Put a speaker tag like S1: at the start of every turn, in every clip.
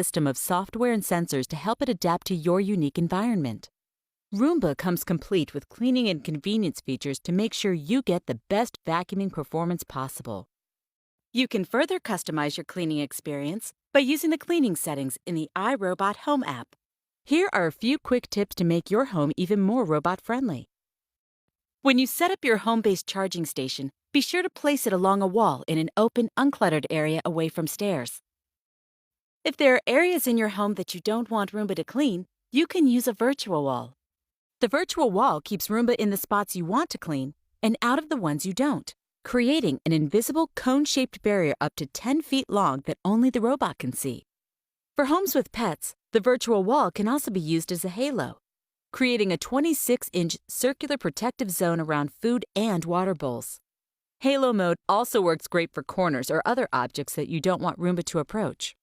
S1: system of software and sensors to help it adapt to your unique environment. Roomba comes complete with cleaning and convenience features to make sure you get the best vacuuming performance possible. You can further customize your cleaning experience by using the cleaning settings in the iRobot Home app. Here are a few quick tips to make your home even more robot-friendly. When you set up your home-based charging station, be sure to place it along a wall in an open, uncluttered area away from stairs. If there are areas in your home that you don't want Roomba to clean, you can use a virtual wall. The virtual wall keeps Roomba in the spots you want to clean and out of the ones you don't, creating an invisible cone-shaped barrier up to 10 feet long that only the robot can see. For homes with pets, the virtual wall can also be used as a halo, creating a 26-inch circular protective zone around food and water bowls. Halo mode also works great for corners or other objects that you don't want Roomba to approach.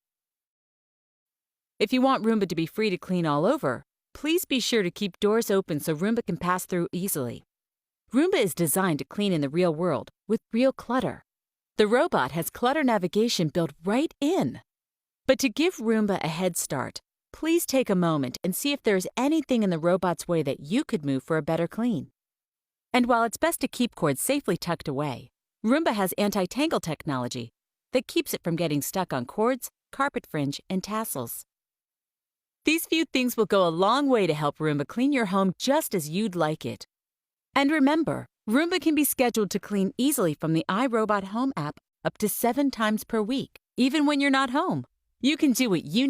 S1: If you want Roomba to be free to clean all over, please be sure to keep doors open so Roomba can pass through easily. Roomba is designed to clean in the real world with real clutter. The robot has clutter navigation built right in. But to give Roomba a head start, please take a moment and see if there is anything in the robot's way that you could move for a better clean. And while it's best to keep cords safely tucked away, Roomba has anti-tangle technology that keeps it from getting stuck on cords, carpet fringe, and tassels. These few things will go a long way to help Roomba clean your home just as you'd like it. And remember, Roomba can be scheduled to clean easily from the iRobot Home app up to 7 times per week, even when you're not home. You can do what you need.